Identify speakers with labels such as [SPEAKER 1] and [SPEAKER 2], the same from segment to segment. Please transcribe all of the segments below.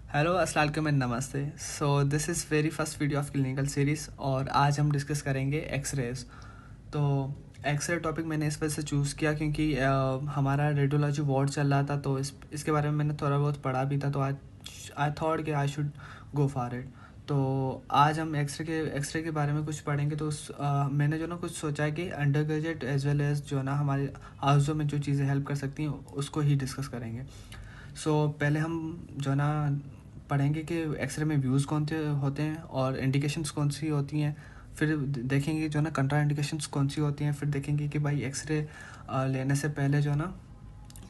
[SPEAKER 1] Hello अस्सलाम वालेकुम and नमस्ते। So this is very first video of clinical series और आज हम डिस्कस करेंगे एक्सरेज। तो एक्सरे टॉपिक मैंने इस वजह से चूज़ किया क्योंकि हमारा रेडियोलॉजी वार्ड चल रहा था, तो इसके बारे में मैंने थोड़ा बहुत पढ़ा भी था, तो आज आई थॉट कि I should go for it. तो आज हम एक्सरे के बारे में कुछ पढ़ेंगे। तो मैंने जो ना कुछ सोचा है कि undergraduate as well as जो ना हमारे हाउसों में जो चीज़ें हेल्प कर सकती हैं उसको ही डिस्कस करेंगे। पहले हम जो ना पढ़ेंगे कि एक्सरे में व्यूज़ कौन से होते हैं और इंडिकेशंस कौन सी होती हैं। फिर देखेंगे जो ना कंट्रा इंडिकेशंस कौन सी होती हैं। फिर देखेंगे कि भाई एक्सरे लेने से पहले जो ना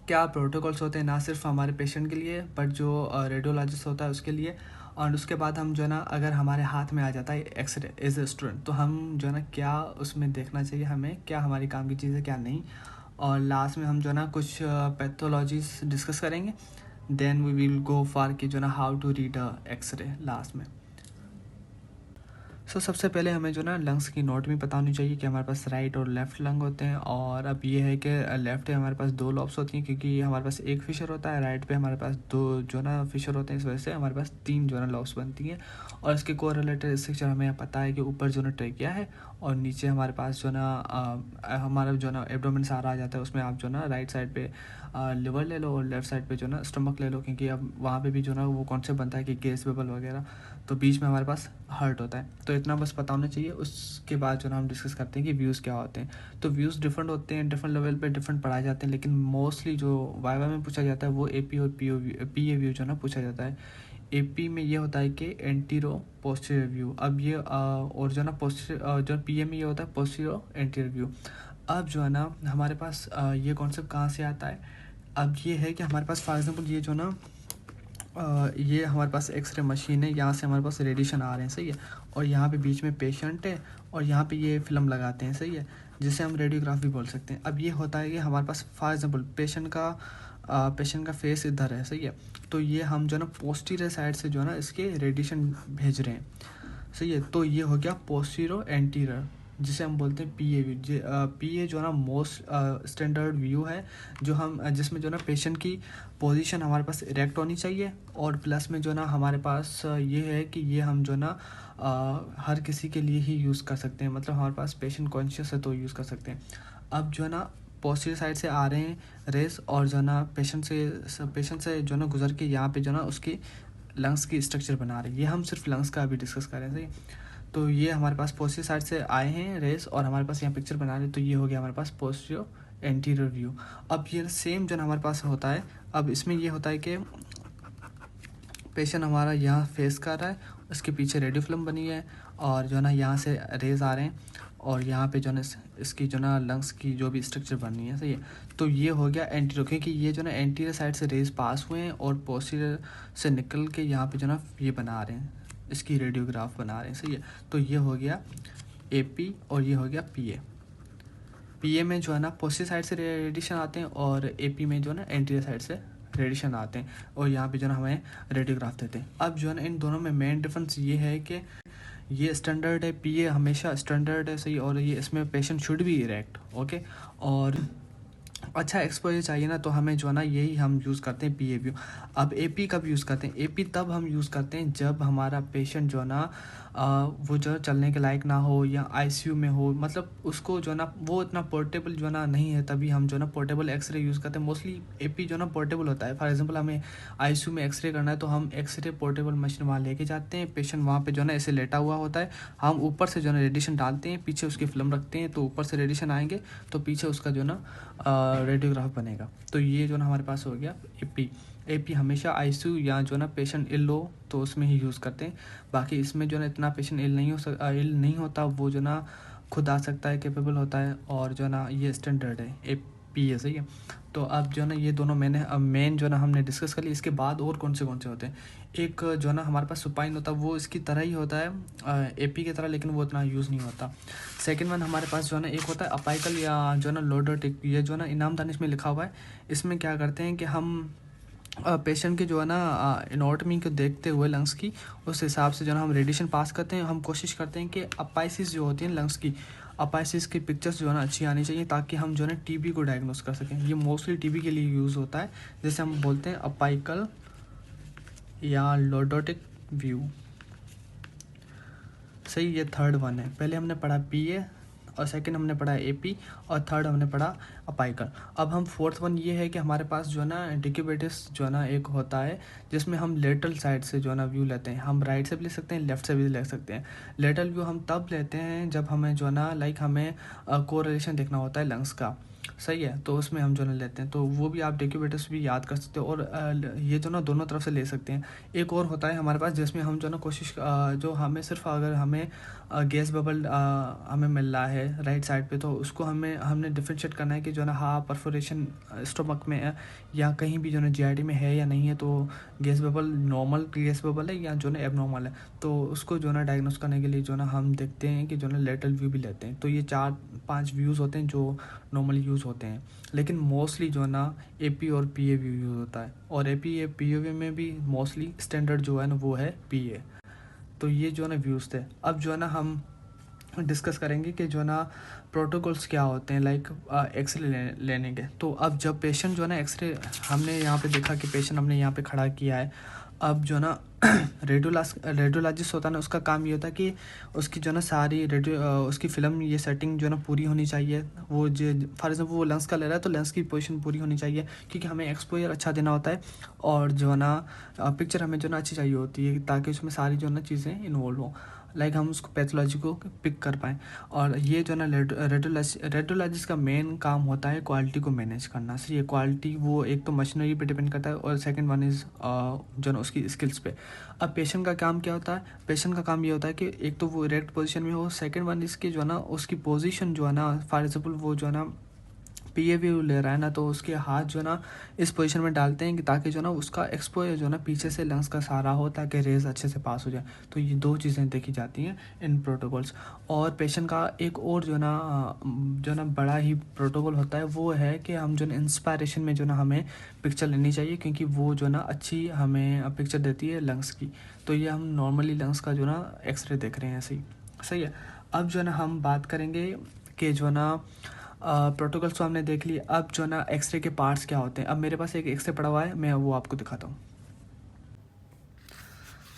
[SPEAKER 1] क्या प्रोटोकॉल्स होते हैं, ना सिर्फ हमारे पेशेंट के लिए बट जो रेडियोलॉजिस्ट होता है उसके लिए। और उसके बाद हम जो ना अगर हमारे हाथ में आ जाता है एक्सरे एज ए स्टूडेंट, तो हम जो ना क्या उसमें देखना चाहिए, हमें क्या हमारी काम की चीज़ है क्या नहीं। और लास्ट में हम जो ना कुछ पैथोलॉजीज डिस्कस करेंगे। Then we will go for कि जो ना how to read x ray last में। सबसे पहले हमें जो ना लंग्स की एनाटॉमी पता होनी चाहिए कि हमारे पास राइट और लेफ़्ट लंग होते हैं। और अब ये है कि लेफ़्ट है हमारे पास 2 लॉब्स होती हैं क्योंकि हमारे पास एक फिशर होता है, राइट पे हमारे पास 2 जो ना फिशर होते हैं, इस वजह से हमारे पास 3 जो ना लॉब्स बनती हैं। और इसके कोरिलेटेड स्ट्रक्चर हमें पता है कि ऊपर जो ना ट्रेकिया है और नीचे हमारे पास जो ना हमारा जो ना एब्डोमेन सारा आ जाता है, उसमें आप जो ना राइट साइड पे लिवर ले लो और लेफ़्ट साइड पे जो ना स्टमक ले लो, क्योंकि अब वहाँ पे भी जो ना वो कॉन्सेप्ट बनता है कि गैस बबल वगैरह। तो बीच में हमारे पास हार्ट होता है। तो इतना बस पता होना चाहिए। उसके बाद जो ना हम डिस्कस करते हैं कि व्यूज़ क्या होते हैं। तो व्यूज़ डिफरेंट होते हैं, डिफरेंट लेवल पे डिफरेंट पढ़ाए जाते हैं, लेकिन मोस्टली जो वाइवा में पूछा जाता है वो एपी और पीए व्यू जो ना पूछा जाता है। एपी में ये होता है कि एंटीरो पोस्टीरियर व्यू। अब ये और जो ना पोस्टीरियर जो पीए में ये होता है पोस्टीरियर एंटीरियर व्यू। अब जो है ना हमारे पास ये कॉन्सेप्ट कहाँ से आता है। अब ये है कि हमारे पास फॉर एग्जांपल ये जो ना ये हमारे पास एक्सरे मशीन है, यहाँ से हमारे पास रेडिएशन आ रहे हैं, सही है। और यहाँ पे बीच में पेशेंट है और यहाँ पे ये फिल्म लगाते हैं, सही है, जिसे हम रेडियोग्राफ भी बोल सकते हैं। अब ये होता है कि हमारे पास फॉर एग्जांपल पेशेंट का फेस इधर है, सही है। तो ये हम जो ना पोस्टीरियर साइड से जो ना इसके रेडिएशन भेज रहे हैं, सही है। तो ये हो गया पोस्टीरियर एंटीरियर, जिसे हम बोलते हैं पीए व्यू। पीए जो ना मोस्ट स्टैंडर्ड व्यू है, जो हम जिसमें जो ना पेशेंट की पोजीशन हमारे पास इरेक्ट होनी चाहिए। और प्लस में जो ना हमारे पास ये है कि ये हम जो ना हर किसी के लिए ही यूज़ कर सकते हैं, मतलब हमारे पास पेशेंट कॉन्शियस है तो यूज़ कर सकते हैं। अब जो ना पोस्टीरियर साइड से आ रहे हैं रेस और जो ना पेशेंट से जो ना गुजर के यहाँ पे जो ना उसकी लंग्स की स्ट्रक्चर बना रहे हैं। ये हम सिर्फ लंग्स का अभी डिस्कस कर रहे हैं, सही। तो ये हमारे पास पोस्टीरियर साइड से आए हैं रेस और हमारे पास यहाँ पिक्चर बना रहे, तो ये हो गया हमारे पास पोस्टीरियर एंटीरियर व्यू। अब ये सेम जो हमारे पास होता है, अब इसमें ये होता है कि पेशेंट हमारा यहाँ फेस कर रहा है, उसके पीछे रेडियो फिल्म बनी है और जो ना यहाँ से रेज आ रहे हैं और यहाँ पे जो ना इसकी जो ना लंग्स की जो भी स्ट्रक्चर बननी है, सही है। तो ये हो गया एंटीरियर, क्योंकि ये जो ना एंटीरियर साइड से रेज पास हुए हैं और पोस्टीरियर से निकल के यहाँ पे जो ना ये बना रहे हैं, इसकी रेडियोग्राफ बना रहे हैं, सही है। तो ये हो गया एपी और ये हो गया पीए। पीए में जो है ना पोस्टीरियर साइड से रेडिएशन आते हैं और एपी में जो है ना एंटीरियर साइड से रेडिएशन आते हैं और यहाँ पे जो ना हमें रेडियोग्राफ देते हैं। अब जो है ना इन दोनों में मेन डिफरेंस ये है कि ये स्टैंडर्ड है, पीए हमेशा स्टैंडर्ड है, सही। और ये इसमें patient should be erect, okay. और अच्छा एक्सपोजर चाहिए ना, तो हमें जो है ना यही हम यूज़ करते हैं पी ए व्यू। अब ए पी कब यूज़ करते हैं, ए पी तब हम यूज़ करते हैं जब हमारा पेशेंट जो है ना वो जो चलने के लायक ना हो या आईसीयू में हो, मतलब उसको जो है ना वो इतना पोर्टेबल जो है ना नहीं है, तभी हम जो है ना पोर्टेबल एक्सरे यूज़ करते हैं। मोस्टली ए पी जो है ना पोर्टेबल होता है। फॉर एग्जांपल हमें आईसीयू में एक्सरे करना है तो हम एक्सरे पोर्टेबल मशीन वहाँ लेके जाते हैं, पेशेंट वहाँ पे जो है ना ऐसे लेटा हुआ होता है, हम ऊपर से जो है ना रेडिएशन डालते हैं, पीछे उसकी फिल्म रखते हैं, तो ऊपर से रेडिएशन आएंगे तो पीछे उसका जो है ना रेडियोग्राफ बनेगा। तो ये जो ना हमारे पास हो गया एपी। एपी हमेशा आईसीयू या जो ना पेशेंट इल हो तो उसमें ही यूज़ करते हैं। बाकी इसमें जो ना इतना पेशेंट इल नहीं होता, वो जो ना खुद आ सकता है, कैपेबल होता है। और जो ना ये स्टैंडर्ड है एपी है, सही है। तो अब जो ना ये दोनों मेन जो ना हमने डिस्कस कर ली। इसके बाद और कौन से होते हैं, एक जो ना हमारे पास सुपाइन होता है, वो इसकी तरह ही होता है एपी की तरह, लेकिन वो इतना यूज़ नहीं होता। सेकंड वन हमारे पास जो है ना एक होता है अपाइकल या जो ना लोडर टिक, ये जो ना इनाम दानिश में लिखा हुआ है। इसमें क्या करते हैं कि हम पेशेंट के जो है ना एनाटॉमी को देखते हुए लंग्स की, उस हिसाब से जो है ना हम रेडिएशन पास करते हैं। हम कोशिश करते हैं कि अपाइसिस जो होती है लंग्स की, अपाइसिस की पिक्चर्स जो है ना अच्छी आनी चाहिए, ताकि हम जो है ना टीबी को डायग्नोस कर सकें। ये मोस्टली टीबी के लिए यूज़ होता है, जैसे हम बोलते हैं अपाइकल या लॉर्डोटिक व्यू। सही, ये थर्ड वन है। पहले हमने पढ़ा पीए और सेकंड हमने पढ़ा एपी और थर्ड हमने पढ़ा अपाइकल। अब हम फोर्थ वन ये है कि हमारे पास जो है ना डिक्यूबिटस जो है ना एक होता है जिसमें हम लेटरल साइड से जो है ना व्यू लेते हैं। हम राइट से भी ले सकते हैं, लेफ्ट से भी ले सकते हैं। लेटरल व्यू हम तब लेते हैं जब हमें जो है ना हमें कोरिलेशन देखना होता है लंग्स का। सही है, तो उसमें हम जो है लेते हैं, तो वो भी आप डिक्यूबिटस भी याद कर सकते हो। और ये जो ना दोनों तरफ से ले सकते हैं। एक और होता है हमारे पास जिसमें हम जो ना कोशिश जो हमें सिर्फ अगर हमें गैस बबल हमें मिल रहा है राइट साइड पे, तो उसको हमने डिफ्रेंशिएट करना है कि जो ना हाँ परफोरेशन स्टोमक में है या कहीं भी जो ना जीआईटी में है या नहीं है, तो gas bubble normal gas bubble है या जो ना एबनॉर्मल है। तो उसको जो ना डायग्नोस करने के लिए जो ना हम देखते हैं कि जो ना लेटरल व्यू भी लेते हैं। तो ये 4-5 व्यूज़ होते हैं जो नॉर्मली यूज़ होते हैं, लेकिन मोस्टली जो ना एपी और पीए व्यू यूज़ होता है। और एपी पीए में भी मोस्टली स्टैंडर्ड जो है ना वो है पीए। तो ये जो है ना व्यूज़ थे। अब जो है ना हम डिस्कस करेंगे कि जो है ना प्रोटोकॉल्स क्या होते हैं एक्सरे लेने के। तो अब जब पेशेंट जो है ना एक्सरे हमने यहाँ पे देखा कि पेशेंट हमने यहाँ पे खड़ा किया है। अब जो है ना रेडियोलॉजिस्ट होता है ना, उसका काम ये होता है कि उसकी जो है ना सारी उसकी फिल्म ये सेटिंग जो है ना पूरी होनी चाहिए। वो जो फॉर एग्जाम्पल वो लेंस का ले रहा है तो लेंस की पोजीशन पूरी होनी चाहिए, क्योंकि हमें एक्सपोजर अच्छा देना होता है। और जो है ना पिक्चर हमें जो है ना अच्छी चाहिए होती है ताकि उसमें सारी जो है ना चीज़ें इन्वॉल्व हों, हम उसको पैथोलॉजी को पिक कर पाएँ। और ये जो है ना रेडियोलॉजिस्ट का मेन काम होता है क्वालिटी को मैनेज करना। सही है, क्वालिटी वो एक तो मशीनरी पे डिपेंड करता है और सेकंड वन इज़ जो ना उसकी स्किल्स पे। अब पेशेंट का काम क्या होता है? पेशेंट का काम ये होता है कि एक तो वो इरेक्ट पोजीशन में हो, सेकंड वन इसकी जो है ना उसकी पोजीशन जो है ना फॉर एग्जाम्पल वो जो है ना पीए व्यू ले रहा है ना, तो उसके हाथ जो ना इस पोजीशन में डालते हैं कि ताकि जो ना उसका एक्सपोजर जो ना पीछे से लंग्स का सहारा हो ताकि रेज अच्छे से पास हो जाए। तो ये 2 चीज़ें देखी जाती हैं इन प्रोटोकॉल्स। और पेशेंट का एक और जो ना बड़ा ही प्रोटोकॉल होता है वो है कि हम जो ना इंस्पायरेशन में जो ना हमें पिक्चर लेनी चाहिए, क्योंकि वो जो ना अच्छी हमें पिक्चर देती है लंग्स की। तो ये हम नॉर्मली लंग्स का जो ना एक्सरे देख रहे हैं ऐसे ही। सही है। अब जो ना हम बात करेंगे कि जो ना प्रोटोकॉल्स तो हमने देख लिए। अब जो ना एक्सरे के पार्ट्स क्या होते हैं। अब मेरे पास एक एक्सरे पड़ा हुआ है, मैं वो आपको दिखाता हूँ।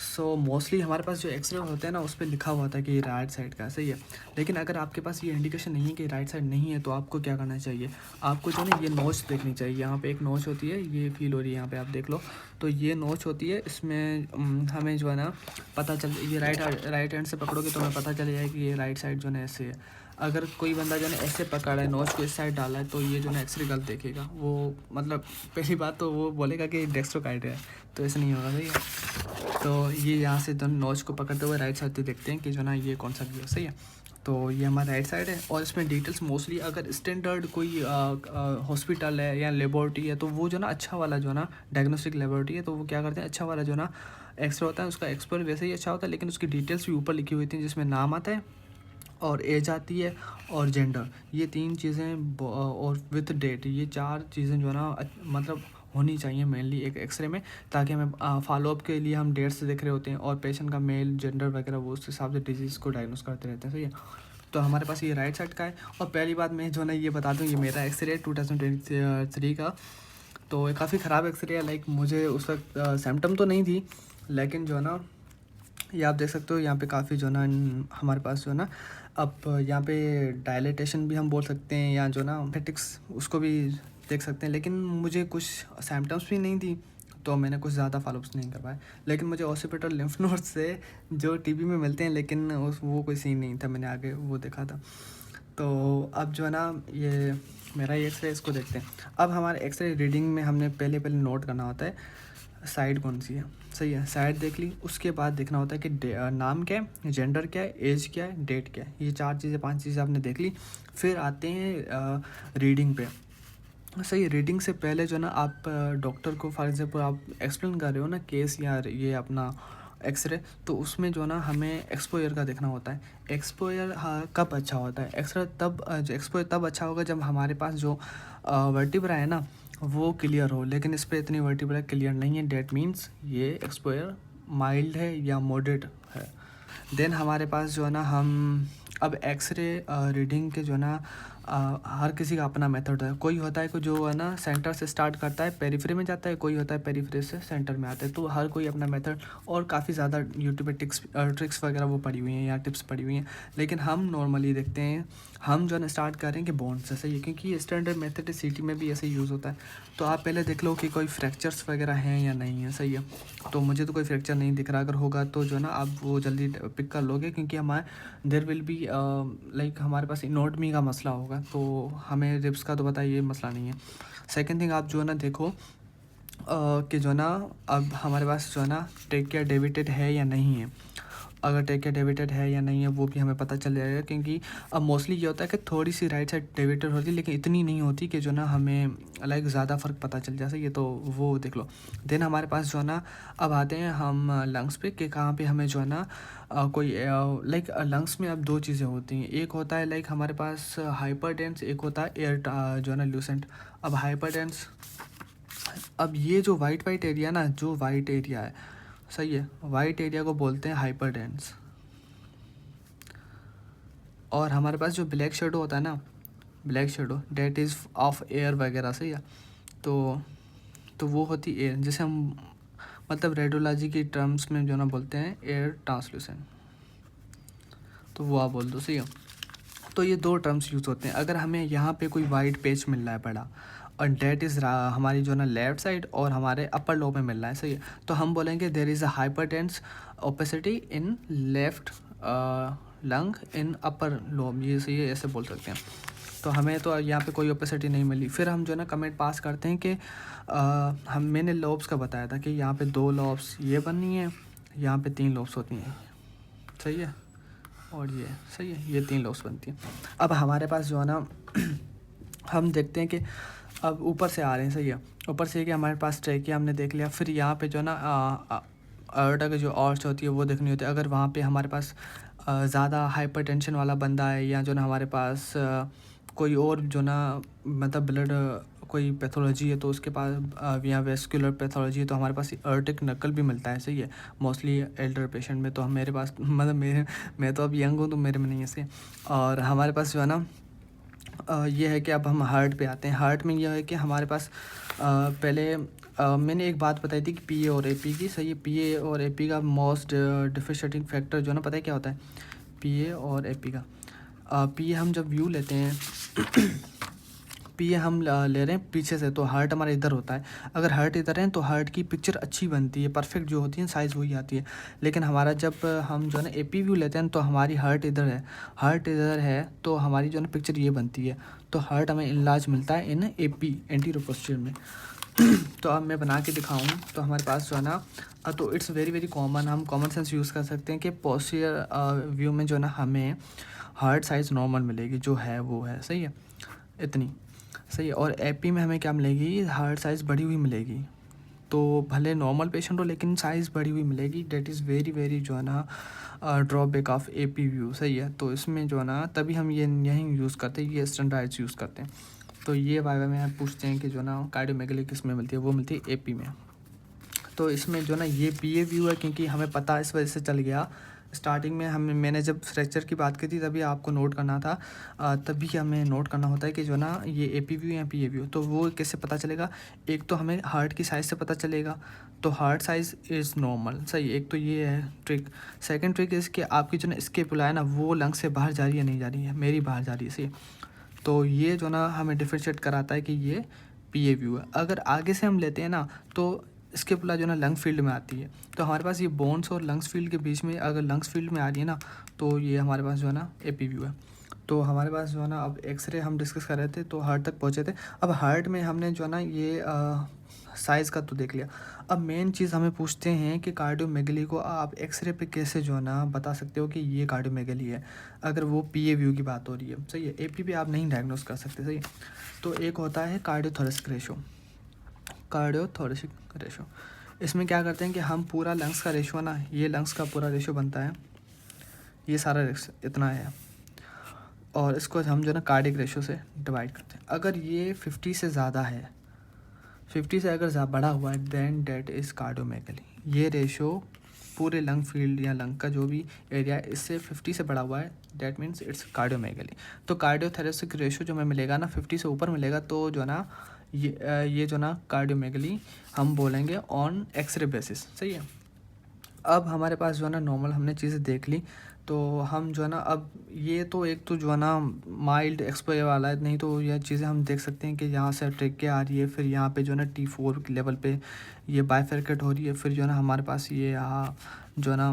[SPEAKER 1] सो मोस्टली हमारे पास जो एक्सरे होते हैं ना उस पर लिखा हुआ था कि राइट साइड का। सही है, लेकिन अगर आपके पास ये इंडिकेशन नहीं है कि राइट साइड नहीं है तो आपको क्या करना चाहिए, आपको जो ना ये नोच देखनी चाहिए। यहाँ पे एक नोच होती है, ये फील हो रही है यहाँ पे आप देख लो। तो ये नोच होती है, इसमें हमें जो है ना पता चल, ये राइट हैंड से पकड़ोगे तो हमें पता चल जाएगा कि ये राइट साइड जो है ऐसे है। अगर कोई बंदा जो है ऐसे पकड़ा है, नोच को इस साइड डाला है, तो ये जो है एक्सरे गलत देखेगा। वो मतलब पहली बात तो वो बोलेगा कि डेक्स्ट्रोकार्डिया है, तो ऐसे नहीं होगा। सही है, तो ये यहाँ से जो नोच को पकड़ते हुए राइट साइड से देखते हैं कि जो ना ये कौन सा व्यू है। सही है, तो ये हमारा राइट साइड है। और इसमें डिटेल्स मोस्टली अगर स्टैंडर्ड कोई हॉस्पिटल है या लेबोरेटरी है तो वो जो ना अच्छा वाला जो ना डायग्नोस्टिक लेबोरेटरी है, तो वो क्या करते हैं, अच्छा वाला जो ना एक्सरे होता है उसका एक्सपोजर वैसे ही अच्छा होता है, लेकिन उसकी डिटेल्स भी ऊपर लिखी हुई थी जिसमें नाम आता है और एज आती है और जेंडर, ये 3 चीज़ें और विथ डेट, ये 4 चीज़ें जो है ना मतलब होनी चाहिए मेनली एक एक्सरे में, ताकि हमें फॉलोअप के लिए हम डेट्स देख रहे होते हैं और पेशेंट का मेल जेंडर वगैरह वो उस हिसाब से डिजीज़ को डायग्नोस करते रहते हैं। सही है, तो हमारे पास ये राइट साइड का है। और पहली बात मैं जो ना ये बता दूँ, ये मेरा एक्सरे है 2023 का। तो ये काफ़ी ख़राब एक्सरे है। मुझे उस वक्त सिम्टम तो नहीं थी, लेकिन जो है ना ये आप देख सकते हो यहाँ पे काफ़ी जो ना हमारे पास जो ना अब यहाँ पे डायलेटेशन भी हम बोल सकते हैं या जो ना फेटिक्स उसको भी देख सकते हैं। लेकिन मुझे कुछ सिम्टम्स भी नहीं थी तो मैंने कुछ ज़्यादा फॉलोअप्स नहीं कर पाए। लेकिन मुझे ऑसिपिटल लिम्फ नोड्स से जो टीवी में मिलते हैं, लेकिन वो कोई सीन नहीं था, मैंने आगे वो देखा था। तो अब जो है ना ये मेरा ये एक्सरे, इसको देखते हैं। अब हमारे एक्सरे रीडिंग में हमने पहले नोट करना होता है साइड कौन सी है। सही है, साइड देख ली, उसके बाद देखना होता है कि नाम क्या है, जेंडर क्या है, एज क्या है, डेट क्या है। ये 4 चीज़ें 5 चीज़ें आपने देख ली। फिर आते हैं रीडिंग पे। सही है, रीडिंग से पहले जो ना आप डॉक्टर को फॉर एग्जाम्पल आप एक्सप्लेन कर रहे हो ना केस या ये अपना एक्सरे, तो उसमें जो ना हमें एक्सपोजर का देखना होता है। एक्सपोजर कब अच्छा होता है, एक्सपोजर तब अच्छा होगा जब हमारे पास जो वर्टिब्रा है ना वो क्लियर हो, लेकिन इस पर इतनी वर्टिब्रा क्लियर नहीं है। डेट मीन्स ये एक्सपोजर माइल्ड है या मॉडरेट है। देन हमारे पास जो है ना हम अब एक्सरे रीडिंग के जो ना हर किसी का अपना मेथड होता है। कोई होता है कि जो है ना सेंटर से स्टार्ट करता है पेरीफ्री में जाता है, कोई होता है पेरीफ्री से सेंटर में आता है। तो हर कोई अपना मेथड, और काफ़ी ज़्यादा यूट्यूब पे ट्रिक्स वगैरह वो पड़ी हुई हैं या टिप्स पड़ी हुई हैं, लेकिन हम नॉर्मली देखते हैं, हम जो है ना स्टार्ट कर रहे हैं कि बोन्स से, सही है, क्योंकि ये स्टैंडर्ड मेथड है, सीटी में भी ऐसे यूज़ होता है। तो आप पहले देख लो कि कोई फ्रैक्चर्स वगैरह हैं या नहीं है, सही है। तो मुझे तो कोई फ्रैक्चर नहीं दिख रहा, अगर होगा तो जो है ना आप वो जल्दी पिक कर लोगे, क्योंकि हमारे देर विल बी लाइक हमारे पास इनोटमी का मसला होगा, तो हमें रिब्स का तो पता ये मसला नहीं है। सेकंड थिंग, आप जो है ना देखो कि जो है ना अब हमारे पास जो है ना ट्रेकिया डेविटेड है या नहीं है। अगर ट्रेकिया डेविटेड है या नहीं है वो भी हमें पता चल जाएगा, क्योंकि अब मोस्टली ये होता है कि थोड़ी सी राइट साइड डेविटेड होती है, लेकिन इतनी नहीं होती कि जो ना हमें लाइक ज़्यादा फ़र्क पता चल जाए, ये तो वो देख लो। देन हमारे पास जो है ना अब आते हैं हम लंग्स पे, कि कहाँ पे हमें जो है ना कोई लाइक लंग्स में अब दो चीज़ें होती हैं। एक होता है लाइक हमारे पास हाइपर डेंस, एक होता है एयर जो है ना ल्यूसेंट। अब हाइपर डेंस, अब ये जो वाइट एरिया ना, जो वाइट एरिया है, सही है, वाइट एरिया को बोलते हैं हाइपर डेंस। और हमारे पास जो ब्लैक शेडो होता है ना, black shadow that is of air वगैरह, सही है। तो वो होती एयर, जिसे हम मतलब रेडियोलॉजी की टर्म्स में जो ना बोलते हैं एयर ट्रांसल्यूसेंट, तो वो आप बोल दो, सही है। तो ये दो टर्म्स यूज़ होते हैं। अगर हमें यहाँ पे कोई वाइट पेज मिल रहा है बड़ा, और डेट इज़ हमारी जो ना लेफ्ट साइड और हमारे अपर लोब में मिल रहा है, सही है, तो हम बोलेंगे there is a hyperdense opacity in left lung in upper lobe, ये सही है, ऐसे बोल सकते हैं। तो हमें तो यहाँ पे कोई ओपेसिटी नहीं मिली। फिर हम जो है ना कमेंट पास करते हैं कि मैंने लोब्स का बताया था कि यहाँ पे 2 लोब्स ये बननी है, यहाँ पे 3 लोब्स होती हैं, सही है, और ये सही है, ये 3 लोब्स बनती हैं। अब हमारे पास जो है ना हम देखते हैं कि अब ऊपर से आ रहे हैं, सही है, ऊपर से कि हमारे पास ट्रैकिया हमने देख लिया। फिर यहाँ पे जो है ना अयोर्टा की जो आर्च होती है वो देखनी होती है। अगर वहाँ पे हमारे पास ज़्यादा हाइपरटेंशन वाला बंदा है, या जो ना हमारे पास कोई और जो ना मतलब ब्लड कोई पैथोलॉजी है, तो उसके पास या वेस्कुलर पैथोलॉजी है, तो हमारे पास अर्टिक नकल भी मिलता है, सही है, मोस्टली एल्डर पेशेंट में। तो हम मेरे पास मतलब मैं तो अब यंग हूँ, तो मेरे में नहीं है से। और हमारे पास जो है ना ये है कि अब हम हार्ट पे आते हैं। हार्ट में यह है कि हमारे पास पहले मैंने एक बात बताई थी कि पीए और एपी की, सही है। पीए और एपी का मोस्ट डिफरेंशिएटिंग फैक्टर जो है ना, पता है क्या होता है? पीए और एपी का, पीए हम जब व्यू लेते हैं पीए हम ले रहे हैं पीछे से, तो हार्ट हमारा इधर होता है। अगर हार्ट इधर है तो हार्ट की पिक्चर अच्छी बनती है, परफेक्ट जो होती है साइज़ वही आती है। लेकिन हमारा जब हम जो है ना एपी व्यू लेते हैं तो हमारी हार्ट इधर है, हार्ट इधर है, तो हमारी जो है ना पिक्चर ये बनती है। तो हार्ट हमें इनलार्ज मिलता है इन एपी, एंटीरियर पोस्टीरियर में। तो अब मैं बना के दिखाऊँ तो हमारे पास जो है ना तो इट्स वेरी वेरी कॉमन, हम कॉमन सेंस यूज़ कर सकते हैं कि पोस्टीरियर व्यू में जो है ना हमें हार्ट साइज़ नॉर्मल मिलेगी, जो है वो है, सही है, इतनी, सही है। और एपी में हमें क्या मिलेगी? हार्ट साइज़ बढ़ी हुई मिलेगी। तो भले नॉर्मल पेशेंट हो लेकिन साइज़ बढ़ी हुई मिलेगी। डेट इज़ वेरी वेरी जो है ना ड्रॉबैक ऑफ एपी व्यू, सही है। तो इसमें जो है ना तभी हम ये यहीं यूज़ करते हैं, ये स्टैंडर्डाइज यूज़ करते हैं। तो ये वाइवा में पूछते हैं कि जो ना कार्डियोमेगली किस में मिलती है, वो मिलती है एपी में। तो इसमें जो ना ये पीए व्यू है, क्योंकि हमें पता इस वजह से चल गया। स्टार्टिंग में मैंने जब फ्रैक्चर की बात की थी तभी आपको नोट करना था, तभी हमें नोट करना होता है कि जो ना ये एपी व्यू या पीए व्यू। तो वो कैसे पता चलेगा? एक तो हमें हार्ट की साइज़ से पता चलेगा, तो हार्ट साइज़ इज़ नॉर्मल, सही, एक तो ये है ट्रिक। सेकंड ट्रिक इज़ कि आपकी जो ना स्केपुला है ना, वो लंग से बाहर जा रही है नहीं जा रही है, मेरी बाहर जा रही है, सही। तो ये जो ना हमें डिफरेंशिएट कराता है कि ये पीए व्यू है। अगर आगे से हम लेते हैं ना तो स्केपुला जो ना लंग फील्ड में आती है। तो हमारे पास ये बोन्स और लंग्स फील्ड के बीच में, अगर लंग्स फील्ड में आ रही है ना, तो ये हमारे पास जो है ना एपी व्यू है। तो हमारे पास जो है ना अब एक्सरे हम डिस्कस कर रहे थे तो हार्ट तक पहुँचे थे। अब हार्ट में हमने जो है ना ये साइज़ का तो देख लिया। अब मेन चीज़ हमें पूछते हैं कि कार्डियोमेगली को आप एक्सरे पे कैसे जो है ना बता सकते हो कि ये कार्डियोमेगली है, अगर वो पीए व्यू की बात हो रही है, सही है। एपी पे आप नहीं डायग्नोस कर सकते, सही है। तो एक होता है कार्डियोथोरेसिक रेशो, कार्डियोथोरेसिक रेशो। इसमें क्या करते हैं कि हम पूरा लंग्स का रेशो ना, ये लंग्स का पूरा रेशो बनता है, ये सारा इतना है, और इसको हम जो ना कार्डिक रेशो से डिवाइड करते हैं। अगर ये 50 से ज़्यादा है, 50 से अगर बड़ा हुआ है, देन डेट इज़ कार्डियोमेगली। ये रेशो पूरे लंग फील्ड या लंग का जो भी एरिया है इससे 50 से बढ़ा हुआ है, डैट मीन्स इट्स कार्डियोमेगली। तो कार्डियोथोरेसिक रेशो जो हमें मिलेगा ना 50 से ऊपर मिलेगा, तो जो ना ये जो ना कार्डियोमेगली हम बोलेंगे ऑन एक्सरे बेसिस। सही है। अब हमारे पास जो है ना नॉर्मल हमने चीज़ें देख ली, तो हम जो है ना अब ये तो एक तो जो है ना माइल्ड एक्सपोजर वाला है, नहीं तो यह चीज़ें हम देख सकते हैं कि यहाँ से ट्रेकिया आ रही है, फिर यहाँ पे जो है ना T4 लेवल पे ये बाइफरकेट हो रही है, फिर जो है ना हमारे पास ये यहाँ जो है ना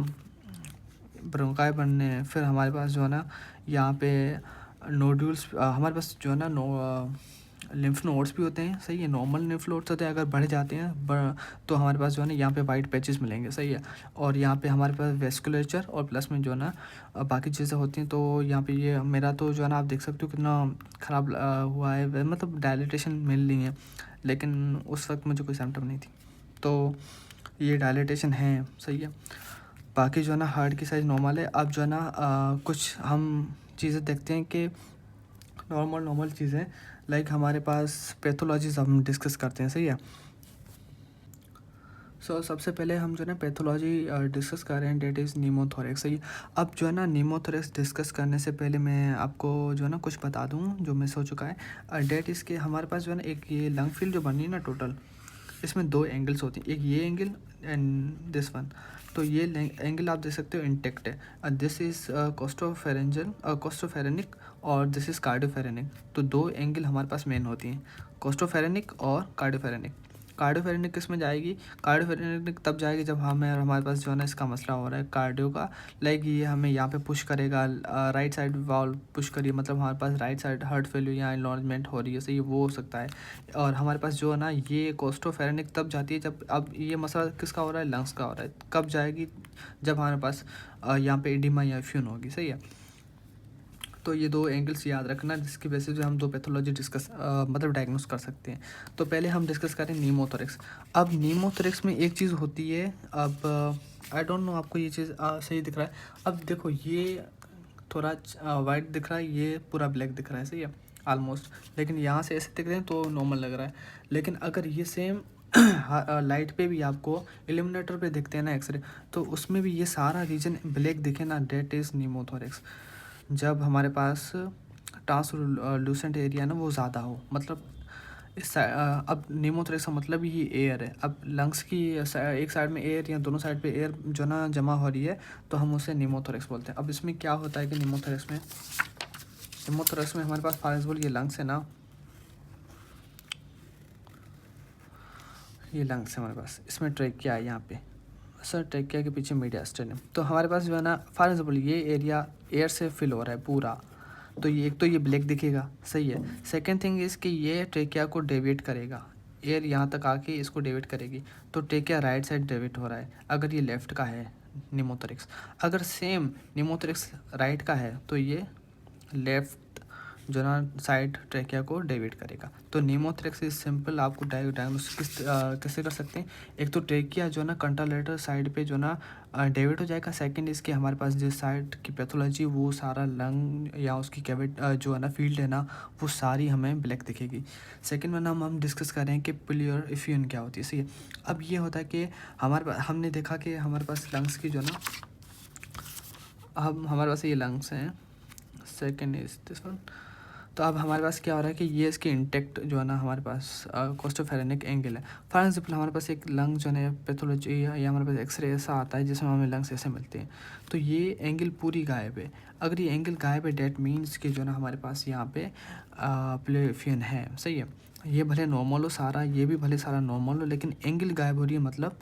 [SPEAKER 1] ब्रोंकाई बनने हैं, फिर हमारे पास जो है ना यहाँ पे नोड्यूल्स, हमारे पास जो है ना लिम्फ नोड्स भी होते हैं। सही है। नॉर्मल लिम्फ नोड्स होते हैं, अगर बढ़ जाते हैं तो हमारे पास जो है ना यहाँ पे वाइट पैचेस मिलेंगे। सही है। और यहाँ पे हमारे पास वेस्कुलेचर और प्लस में जो है ना बाकी चीज़ें होती हैं। तो यहाँ पे ये मेरा तो जो है ना आप देख सकते हो कितना ख़राब हुआ है, मतलब डायलिटेशन मिल रही है, लेकिन उस वक्त मुझे कोई सिम्टम नहीं थी, तो ये डायलिटेशन है। सही है। बाकी जो है ना हार्ट की साइज़ नॉर्मल है। अब जो है ना कुछ हम चीज़ें देखते हैं कि नॉर्मल चीज़ें, लाइक हमारे पास पैथोलॉजीज हम डिस्कस करते हैं। सही है। सबसे पहले हम जो है ना पैथोलॉजी डिस्कस कर रहे हैं, डेट इज़ नीमोथोरेक्स। सही है। अब जो है ना नीमोथोरेक्स डिस्कस करने से पहले मैं आपको जो है ना कुछ बता दूँ जो मिस हो चुका है। डेट इज़ के हमारे पास जो है ना एक ये लंग फील्ड जो बनी है ना टोटल, इसमें 2 एंगल्स होती हैं, एक ये एंगल एंड दिस वन। तो ये एंगल आप देख सकते हो इंटेक्ट है। दिस इज़ कोस्टोफेरेनिक और दिस इज़ कार्डियोफेरेनिक। तो 2 एंगल हमारे पास मेन होती हैं, कोस्टोफेरेनिक और कार्डियोफेरेनिक। कार्डियोफेरेनिक किस में जाएगी? कार्डियोफेरेनिक तब जाएगी जब हमारे पास जो है ना इसका मसला हो रहा है कार्डियो का, लाइक ये हमें यहाँ पे पुश करेगा, राइट साइड वाल्व पुश करिए, मतलब हमारे पास राइट साइड हार्ट फेल्यूर या इन्लॉर्जमेंट हो रही है। सही, वो हो सकता है। और हमारे पास जो है ना ये कोस्टोफेरेनिक तब जाती है जब, अब ये मसला किसका हो रहा है? लंग्स का हो रहा है। कब जाएगी? जब हमारे पास यहाँ पे एडिमा या फ्यून होगी। सही है। तो ये 2 एंगल्स याद रखना, जिसकी बेसिस पे हम 2 पैथोलॉजी डिस्कस मतलब डायग्नोस कर सकते हैं। तो पहले हम डिस्कस करें नीमोथोरेक्स। अब नीमोथोरेक्स में एक चीज़ होती है, अब आई डोंट नो आपको ये चीज़ सही दिख रहा है। अब देखो ये थोड़ा वाइट दिख रहा है, ये पूरा ब्लैक दिख रहा है। सही है, ऑलमोस्ट। लेकिन यहाँ से ऐसे दिख रहे हैं तो नॉर्मल लग रहा है। लेकिन अगर ये सेम लाइट पे भी आपको इल्यूमिनेटर पे दिखते हैं ना एक्सरे, तो उसमें भी ये सारा रीजन ब्लैक दिखे ना, डेट इज़ नीमोथोरेक्स। जब हमारे पास ट्रांसलूसेंट एरिया ना वो ज़्यादा हो, मतलब अब नीमोथोरेक्स का मतलब ही एयर है। अब लंग्स की एक साइड में एयर या दोनों साइड पे एयर जो ना जमा हो रही है, तो हम उसे नीमोथोरेक्स बोलते हैं। अब इसमें क्या होता है कि नीमोथोरेक्स में हमारे पास फॉर एग्जाम्पल ये लंग्स है ना, ये लंग्स है हमारे पास, इसमें ट्रेकिया है यहाँ पे, सर ट्रेकिया के पीछे मीडियास्टर्नम। तो हमारे पास जो है ना फॉर एग्जाम्पल ये एरिया एयर से फिल हो रहा है पूरा, तो ये एक तो ये ब्लैक दिखेगा। सही है। सेकेंड थिंग इज़ कि ये ट्रेकिया को डेविएट करेगा, एयर यहाँ तक आके इसको डेविएट करेगी, तो ट्रेकिया राइट साइड डेविएट हो रहा है अगर ये लेफ़्ट का है निमोथोरेक्स। अगर सेम निमोथोरेक्स राइट का है तो ये लेफ़्ट जो ना साइड ट्रेकिया को डेविएट करेगा। तो नीमोथोरेक्स इज सिंपल, आपको डायग्नोसिस कैसे कर सकते हैं? एक तो ट्रेकिया जो ना कंट्रालेटरल साइड पे जो ना डेविएट हो जाएगा। सेकंड इसके हमारे पास जिस साइड की पैथोलॉजी, वो सारा लंग या उसकी कैविट जो है ना फील्ड है ना, वो सारी हमें ब्लैक दिखेगी। सेकंड में हम डिस्कस कर रहे हैं कि प्लियर इफ्यून क्या होती है। सही है। अब ये होता है कि हमने देखा कि हमारे पास लंग्स की जो ना, अब हमारे पास ये लंग्स हैं, सेकेंड इज दिस वन। तो अब हमारे पास क्या हो रहा है कि ये इसके इंटेक्ट जो है ना हमारे पास कोस्टोफेरेनिक एंगल है। फॉर एग्जाम्पल हमारे पास एक लंग जो है पैथोलॉजी या हमारे पास एक्सरे ऐसा आता है जिसमें हमें लंग्स ऐसे मिलते हैं, तो ये एंगल पूरी गायब है। अगर ये एंगल गायब है, डेट मीन्स कि जो ना हमारे पास यहाँ पे प्लेफियन है। सही है। ये भले नॉर्मल हो सारा, ये भी भले सारा नॉर्मल हो, लेकिन एंगल गायब हो रही है, मतलब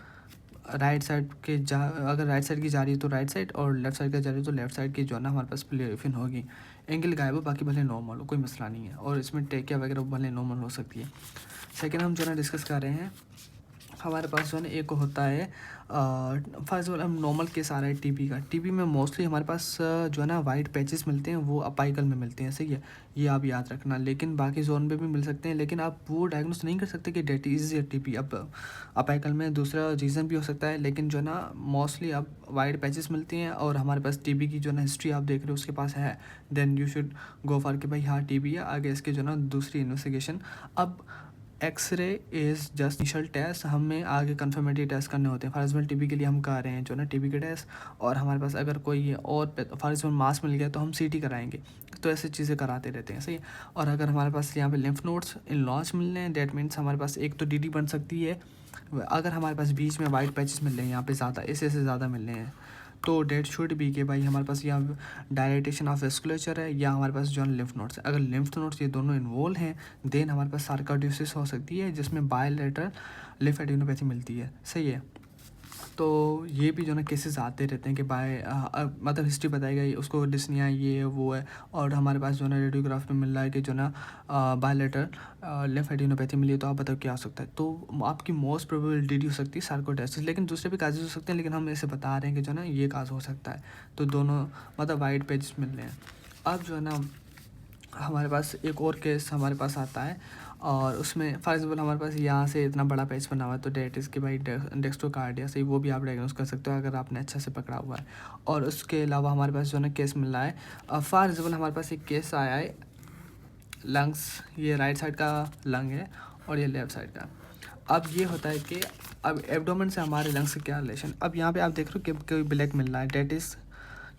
[SPEAKER 1] राइट साइड के अगर राइट साइड की जा रही है तो राइट साइड, और लेफ्ट साइड की जा रही है तो लेफ्ट साइड की जो है ना हमारे पास प्लेफिन होगी। एंगल गायब हो, बाकी भले नॉर्मल हो, कोई मसला नहीं है। और इसमें टेकिया वगैरह भले नॉर्मल हो सकती है। सेकेंड हम जो है ना डिस्कस कर रहे हैं, हमारे पास जो है ना एक होता है फर्स्ट ऑफ ऑल हम नॉर्मल केस आ रहा है टीबी का। टीबी में मोस्टली हमारे पास जो है ना वाइट पैचेस मिलते हैं, वो अपाइकल में मिलते हैं। सही है, ये आप याद रखना। लेकिन बाकी जोन पे भी मिल सकते हैं, लेकिन आप वो डायग्नोस नहीं कर सकते कि डेट इज या टीबी। अब अपाइकल में दूसरा रीज़न भी हो सकता है, लेकिन जो है ना मोस्टली अब वाइट पैचेस मिलती हैं, और हमारे पास टीबी की जो ना हिस्ट्री आप देख रहे हो उसके पास है, then you should go for कि भाई हाँ टीबी है, आगे इसके जो ना दूसरी इन्वेस्टिगेशन। अब x ray is just initial test, हमें आगे कन्फर्मेटरी टेस्ट करने होते हैं। फॉर एग्जाम्पल टीबी के लिए हम कर रहे हैं जो ना टीबी के टेस्ट, और हमारे पास अगर कोई और फॉर एग्जाम्पल मास मिल गया तो हम सीटी कराएंगे। तो ऐसी चीज़ें कराते रहते हैं, सही है। और अगर हमारे पास यहाँ पे लिम्फ नोड्स इनलॉज मिल रहे हैं, डेट मीन्स हमारे पास एक तो डीडी बन सकती है। अगर हमारे पास बीच में वाइट पैचेस मिल रहे हैं, यहाँ पे ज़्यादा ऐसे ज़्यादा मिल रहे हैं, तो डेट शुड बी के भाई हमारे पास यहाँ डायलेटेशन ऑफ वेस्कुलेचर है, या हमारे पास जो है लिम्फ नोड्स है। अगर लिम्फ नोड्स ये दोनों इन्वॉल्व हैं, देन हमारे पास सार्कोइडोसिस हो सकती है, जिसमें बायलैटरल लिम्फेडेनोपैथी मिलती है, सही है। तो ये भी जो ना केसेस आते रहते हैं कि मतलब हिस्ट्री बताई गई, उसको डिस्निया ये वो है, और हमारे पास जो ना रेडियोग्राफ में मिल रहा है कि जो ना बायलैटरल लिम्फेडेनोपैथी मिली है, तो आप बताओ क्या हो सकता है। तो आपकी मोस्ट प्रोबेबिलिटी हो सकती है सार्कोइडोसिस, लेकिन दूसरे भी काजेज हो सकते हैं, लेकिन हम ऐसे बता रहे हैं कि जो ना ये काज हो सकता है। तो दोनों मतलब वाइट पेजेस मिल रहे हैं। अब जो है ना हमारे पास एक और केस हमारे पास आता है, और उसमें फॉर एग्जाम्पल हमारे पास यहाँ से इतना बड़ा पैच बना हुआ है, तो डेट इसकी भाई डेक्स्ट्रोकार्डिया से वो भी आप डायग्नोस कर सकते हो अगर आपने अच्छा से पकड़ा हुआ है। और उसके अलावा हमारे पास जो है ना केस मिल रहा है, फॉर एग्जाम्पल हमारे पास एक केस आया है लंग्स, ये राइट साइड का लंग है और ये लेफ्ट साइड का। अब ये होता है कि अब एब्डोमेन से हमारे लंग्स से क्या रिलेशन। अब यहाँ पे आप देख रहे हो कि कोई ब्लैक मिल रहा है, डेट इज़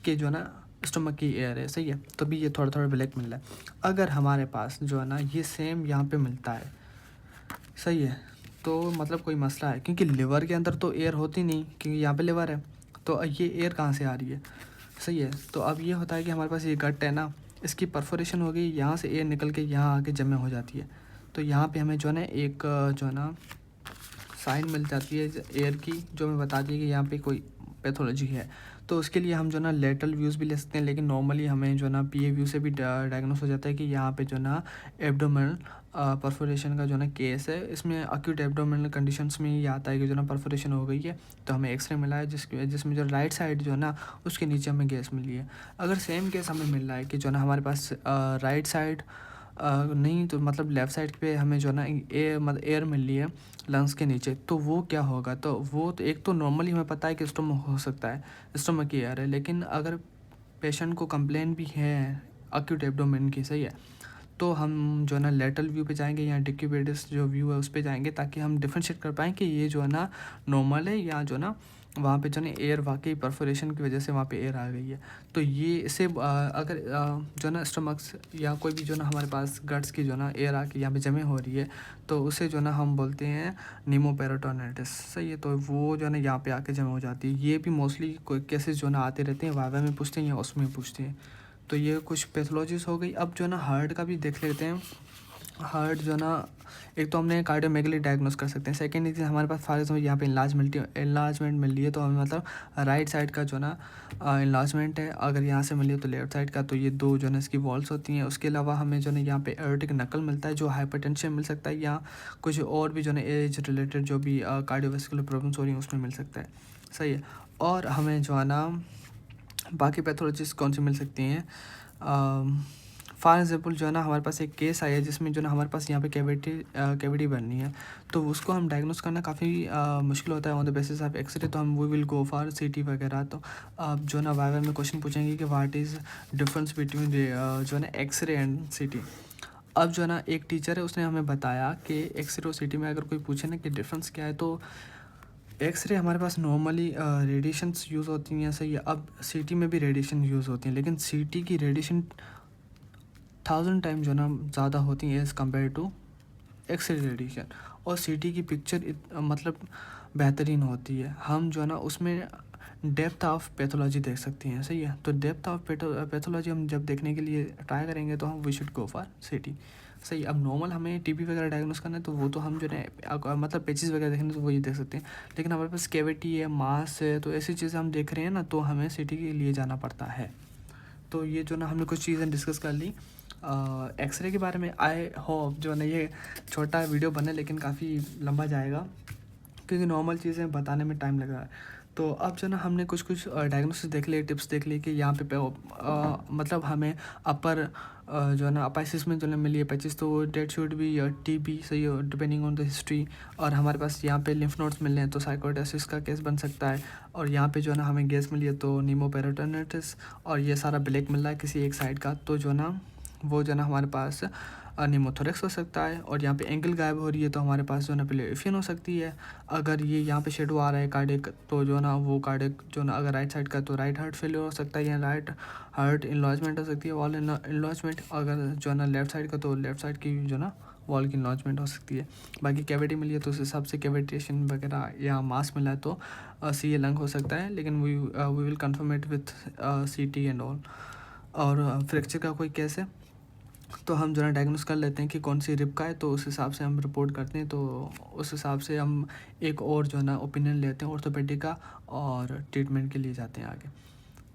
[SPEAKER 1] कि जो है ना स्टमक की एयर है, सही है। तो भी ये थोड़ा थोड़ा ब्लैक मिल रहा है। अगर हमारे पास जो है ना ये सेम यहाँ पे मिलता है, सही है, तो मतलब कोई मसला है, क्योंकि लिवर के अंदर तो एयर होती नहीं, क्योंकि यहाँ पे लिवर है, तो ये एयर कहाँ से आ रही है, सही है। तो अब ये होता है कि हमारे पास ये गट है ना, इसकी परफोरेशन हो गई, यहाँ से एयर निकल के यहाँ आके जमे हो जाती है। तो यहाँ पे हमें जो है ना एक जो है ना साइन मिल जाती है एयर की, जो हमें बताती है कि यहाँ पे कोई पैथोलॉजी है। तो उसके लिए हम जो ना लेटरल व्यूज़ भी ले सकते हैं, लेकिन नॉर्मली हमें जो ना पीए व्यू से भी डायग्नोस हो जाता है कि यहाँ पे जो ना एब्डोमिनल परफोरेशन का जो ना केस है। इसमें अक्यूट एब्डोमिनल कंडीशंस में ये आता है कि जो ना परफोरेशन हो गई है, तो हमें एक्सरे मिला है जिसमें जो राइट साइड जो है ना उसके नीचे हमें गैस मिली है। अगर सेम केस हमें मिल रहा है कि जो ना हमारे पास राइट साइड नहीं, तो मतलब लेफ़्ट साइड पे हमें जो है ना एयर मिल रही है लंग्स के नीचे, तो वो क्या होगा। तो वो तो एक तो नॉर्मली हमें पता है कि स्टोमक हो सकता है, स्टोमक की एयर है, लेकिन अगर पेशेंट को कंप्लेन भी है अक्यूट एब्डोमेन की, सही है, तो हम जो है ना लेटरल व्यू पे जाएंगे या डिक्यूबिटस जो व्यू है उस पे जाएंगे, ताकि हम डिफ्रेंशिएट कर पाएँ कि ये जो है ना नॉर्मल है, या जो ना वहाँ पे जो ना एयर वाकई परफोरेशन की वजह से वहाँ पे एयर आ गई है। तो ये इसे अगर जो ना स्टमक्स या कोई भी जो ना हमारे पास गट्स की जो ना एयर आके यहाँ पे जमे हो रही है, तो उसे जो ना हम बोलते हैं नीमोपेरिटोनिटिस, सही है। तो वो जो है ना यहाँ पे आके जमा हो जाती है। ये भी मोस्टली कोई केसेस जो ना आते रहते हैं, वाइवा में पूछते हैं या उसमें पूछते हैं। तो ये कुछ पैथोलॉजीज हो गई। अब जो है ना हार्ट का भी देख लेते हैं। हार्ट जो ना एक तो हमने कार्डियोमेगली डायग्नोस कर सकते हैं। सेकेंड चीज़ हमारे पास फॉर एग्जाम्पल यहाँ पे इन्लार्जमेंट मिल रही है, तो हमें मतलब राइट साइड का जो ना इन्लार्जमेंट है, अगर यहाँ से मिली है तो लेफ्ट साइड का, तो ये दो जो ना इसकी वॉल्स होती हैं। उसके अलावा हमें जो ना यहाँ पे एओर्टिक नकल मिलता है, जो हाइपरटेंशन मिल सकता है, या कुछ और भी जो ना एज रिलेटेड जो भी कार्डियोवेस्कुलर प्रॉब्लम्स हो रही हैं उसमें मिल सकता है, सही है। और हमें जो है ना बाकी पैथोलॉजीज कौन सी मिल सकती हैं। फॉर एग्जाम्पल जो है ना हमारे पास एक केस आया है जिसमें जो ना हमारे पास यहाँ पे कैविटी बननी है, तो उसको हम डायग्नोस करना काफ़ी मुश्किल होता है on the basis of x ray. तो हम वी विल गो फॉर सीटी वगैरह। तो अब जो ना वाइवा में क्वेश्चन पूछेंगे कि व्हाट इज़ डिफरेंस बिटवीन जो है ना एक्सरे एंड सीटी। अब जो है ना एक टीचर है उसने हमें बताया कि एक्सरे और सीटी में अगर कोई पूछे ना कि डिफरेंस क्या है, तो एक्सरे हमारे पास नॉर्मली रेडिएशंस यूज़ होती हैं, सही है। अब सीटी में भी रेडिएशन यूज़ होती हैं, लेकिन सीटी की रेडिएशन 1000 टाइम जो ना ज़्यादा होती है as compare to x ray radiation. और सीटी की पिक्चर मतलब बेहतरीन होती है। हम जो है ना उसमें डेप्थ ऑफ पैथोलॉजी देख सकते हैं, सही है। तो डेप्थ ऑफ पैथोलॉजी हम जब देखने के लिए ट्राई करेंगे तो हम वी शुड गो फॉर सीटी, सही। अब नॉर्मल हमें टीबी वगैरह डायग्नोस करना है, तो वो तो हम जो है मतलब पेचेस वगैरह देखने तो वो ये देख सकते हैं। लेकिन हमारे पास कैविटी है, मास है, तो ऐसी चीज़ें हम देख रहे हैं ना, तो हमें सीटी के लिए जाना पड़ता है। तो ये जो ना हमने कुछ चीज़ें डिस्कस कर ली एक्सरे के बारे में। आई होप जो है ना ये छोटा वीडियो बने, लेकिन काफ़ी लंबा जाएगा क्योंकि नॉर्मल चीज़ें बताने में टाइम लग रहा है। तो अब जो ना हमने कुछ कुछ डायग्नोसिस देख लिए, टिप्स देख लिए कि यहाँ पे मतलब हमें अपर जो है ना अपाइसिस में जो ना मिली है पैचेस, तो डेट शुड बी टीबी, सही हो, डिपेंडिंग ऑन द हिस्ट्री। और हमारे पास यहाँ पे लिम्फ नोड्स मिल रहे हैं, तो साइकोइडोसिस का केस बन सकता है। और यहाँ पे जो है ना हमें गैस मिली है, तो नीमोपेरिटोनिटिस। और ये सारा ब्लैक मिल रहा है किसी एक साइड का, तो जो ना वो जो ना हमारे पास निमोथोरेक्स हो सकता है, और यहाँ पे एंकल गायब हो रही है तो हमारे पास जो है ना प्लेफियन हो सकती है। अगर ये यहाँ पे शेडो आ रहा है कार्डिक, तो जो है ना वो कार्डिक जो ना अगर राइट साइड का तो राइट हार्ट फेलियर हो सकता है या राइट हार्ट इन्लॉजमेंट हो सकती है, वॉल इन्लॉजमेंट। अगर जो है ना लेफ्ट साइड का तो लेफ्ट साइड की जो ना वॉल की इन्लॉजमेंट हो सकती है। बाकी कैविटी मिली है तो उस हिसाब से कैविटेशन वगैरह या मास मिला है तो सी ए लंग हो सकता है, लेकिन we will confirm it with CT and all. और फ्रैक्चर का कोई केस है तो हम जो है डायग्नोस कर लेते हैं कि कौन सी रिप का है, तो उस हिसाब से हम रिपोर्ट करते हैं। तो उस हिसाब से हम एक और जो है ना ओपिनियन लेते हैं ऑर्थोपेडिक का, और ट्रीटमेंट के लिए जाते हैं आगे।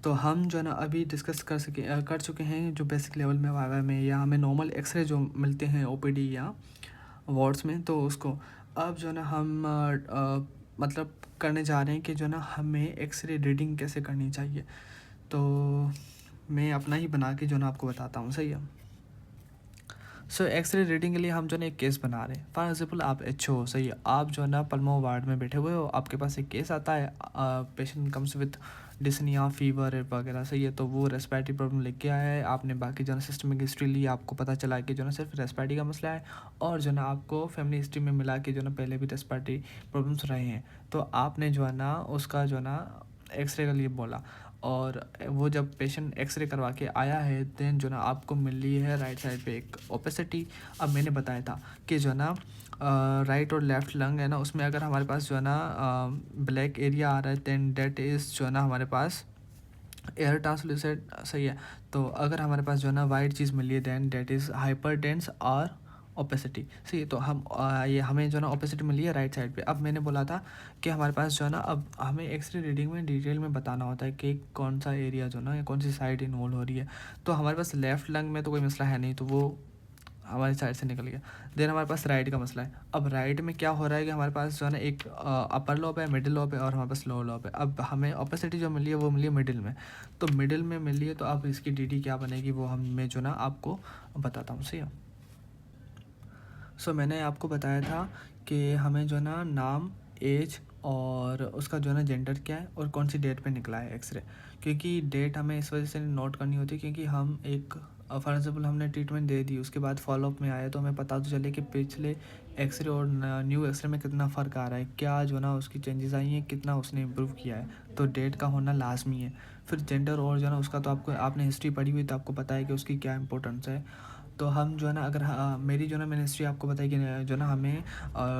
[SPEAKER 1] तो हम जो है ना अभी डिस्कस कर चुके हैं जो बेसिक लेवल में वाइवा में, या हमें नॉर्मल एक्सरे जो मिलते हैं OPD या वार्ड्स में, तो उसको अब जो है ना हम मतलब करने जा रहे हैं कि जो है ना हमें एक्सरे रीडिंग कैसे करनी चाहिए। तो मैं अपना ही बना के जो है ना आपको बताता हूँ, सही है। सो एक्सरे रीडिंग के लिए हम जो है ना एक केस बना रहे हैं। फॉर एग्जाम्पल आप HO, सही है, आप जो है ना पल्मो वार्ड में बैठे हुए हो, आपके पास एक केस आता है, patient comes with dyspnoea fever वगैरह, सही है। तो वो रेस्पिरेटरी प्रॉब्लम लेके आया है, आपने बाकी जो है सिस्टमिक हिस्ट्री ली, आपको पता चला है कि जो है ना सिर्फ रेस्पिरेटरी का मसला है, और जो है ना आपको फैमिली हिस्ट्री में मिला कि जो है ना पहले भी रेस्पिरेटरी प्रॉब्लम्स रहे हैं, तो आपने जो है ना उसका जो है ना एक्सरे के लिए बोला। और वो जब पेशेंट एक्सरे करवा के आया है, देन जो ना आपको मिल रही है राइट साइड पे एक ओपेसिटी। अब मैंने बताया था कि जो ना राइट और लेफ़्ट लंग है ना, उसमें अगर हमारे पास जो है ना ब्लैक एरिया आ रहा है, देन डेट इज़ जो है ना हमारे पास एयर ट्रांसलूसेंट, सही है। तो अगर हमारे पास जो है ना वाइट चीज़ मिली है, then that is hyperdense और ओपेसिटी, सही है। तो हम ये हमें जो है ना ओपेसिटी मिली है राइट साइड पे। अब मैंने बोला था कि हमारे पास जो है ना अब हमें एक्सरे रीडिंग में डिटेल में बताना होता है कि कौन सा एरिया जो है ना या कौन सी साइड इन्वॉल्व हो रही है। तो हमारे पास लेफ़्ट लंग में तो कोई मसला है नहीं, तो वो हमारी साइड से निकल गया। देन हमारे पास राइट का मसला है। अब राइट में क्या हो रहा है कि हमारे पास जो है ना एक अपर लॉब है, मिडिल लॉब है, और हमारे पास लोअर लॉब है। अब हमें ओपेसिटी जो मिली है वो मिली है मिडिल में, तो मिडिल में मिली है, तो अब इसकी DD क्या बनेगी वो मैं जो ना आपको बताता हूँ, सही है। सो मैंने आपको बताया था कि हमें जो है ना नाम, एज और उसका जो है ना जेंडर क्या है और कौन सी डेट पे निकला है एक्सरे, क्योंकि डेट हमें इस वजह से नोट करनी होती है क्योंकि हम एक फॉर एग्जाम्पल हमने ट्रीटमेंट दे दी, उसके बाद फॉलोअप में आया तो हमें पता तो चले कि पिछले एक्सरे और न्यू एक्सरे में कितना फ़र्क आ रहा है, क्या जो है ना उसकी चेंजेस आई हैं, कितना उसने इम्प्रूव किया है। तो डेट का होना लाजमी है। फिर जेंडर और जो है ना उसका तो आपको आपने हिस्ट्री पढ़ी हुई तो आपको पता है कि उसकी क्या इंपॉर्टेंस है। तो हम जो है ना अगर मेरी जो है ना मैंने हिस्ट्री आपको बताई कि जो है ना हमें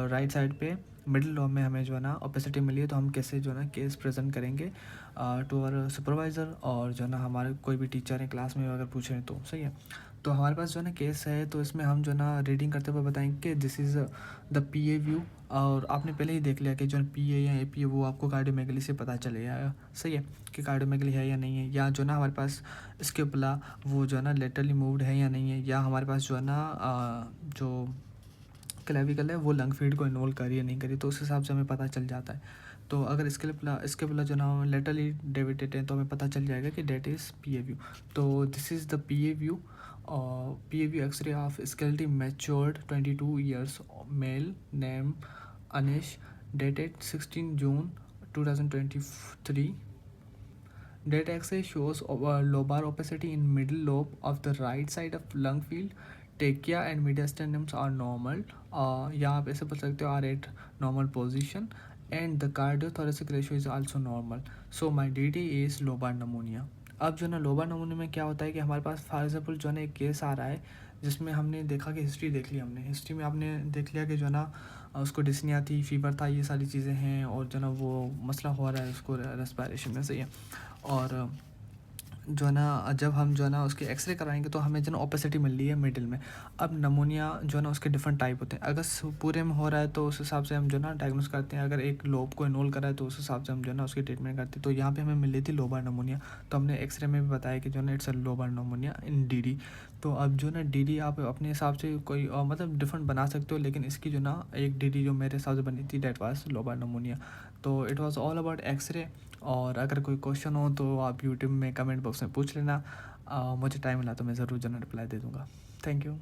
[SPEAKER 1] राइट साइड पे मिडिल लॉब में हमें जो है ना ओपेसिटी मिली है, तो हम कैसे जो है ना केस प्रेजेंट करेंगे टू आवर सुपरवाइज़र, और जो है ना हमारे कोई भी टीचर हैं क्लास में अगर पूछें तो, सही है। तो हमारे पास जो है ना केस है, तो इसमें हम जो है ना रीडिंग करते हुए बताएंगे कि this is the PA view, और आपने पहले ही देख लिया कि जो PA या AP वो आपको कार्डियोमेगली से पता चलेगा, सही है, कि कार्डियोमेगली है या नहीं है, या जो ना हमारे पास स्किपुला वो जो है ना लेटरली मूव्ड है या नहीं है, या हमारे पास जो है ना जो क्लेविकल है वो लंग फीड को इन्वॉल्व करी या नहीं करी, तो उस हिसाब से हमें पता चल जाता है। तो अगर स्किपुला जो ना लेटरली डेविटेड है तो हमें पता चल जाएगा कि डेट इज़ PA व्यू। तो this is the PA view, PA view x ray of skeleton matured 22 years, male, name Anish, dated 16 June 2023. Data X-ray shows lobar opacity in middle lobe of the right side of lung field. Trachea and mediastinums are normal. या आप ऐसे बोल सकते हो are at normal position, and the cardiothoracic ratio is also normal. So my DD is lobar pneumonia. अब जो ना lobar नमूने में क्या होता है कि हमारे पास फॉर एग्जाम्पल जो है ना एक केस आ रहा है जिसमें हमने देखा कि हिस्ट्री देख ली, हमने हिस्ट्री में आपने देख लिया कि जो ना उसको डिस्निया थी, फीवर था, ये सारी चीज़ें हैं, और जो ना वो मसला हो रहा है उसको रेस्पिरेशन में, सही है। और जो है ना जब हम जो है ना उसके एक्सरे कराएंगे तो हमें जो ना ओपेसिटी मिल रही है मिडिल में। अब नमूनिया जो है ना उसके डिफरेंट टाइप होते हैं, अगर पूरे में हो रहा है तो उस हिसाब से हम जो है ना डायग्नोस करते हैं, अगर एक लोब को इन्वॉल्व करा है तो उस हिसाब से हम जो है ना उसकी ट्रीटमेंट करते हैं। तो यहाँ पे हमें मिल रही थी लोबार नमूनिया, तो हमने एक्सरे में भी बताया कि जो है ना it's a lobar नमूनिया in DD। तो अब जो ना DD आप अपने हिसाब से कोई मतलब डिफरेंट बना सकते हो, लेकिन इसकी जो ना एक DD जो मेरे हिसाब से बनी थी डेट वाज लोबार नमूनिया। तो it was all about X ray. और अगर कोई क्वेश्चन हो तो आप यूट्यूब में कमेंट बॉक्स में पूछ लेना, मुझे टाइम मिला तो मैं ज़रूर जो है रिप्लाई दे दूँगा। Thank you.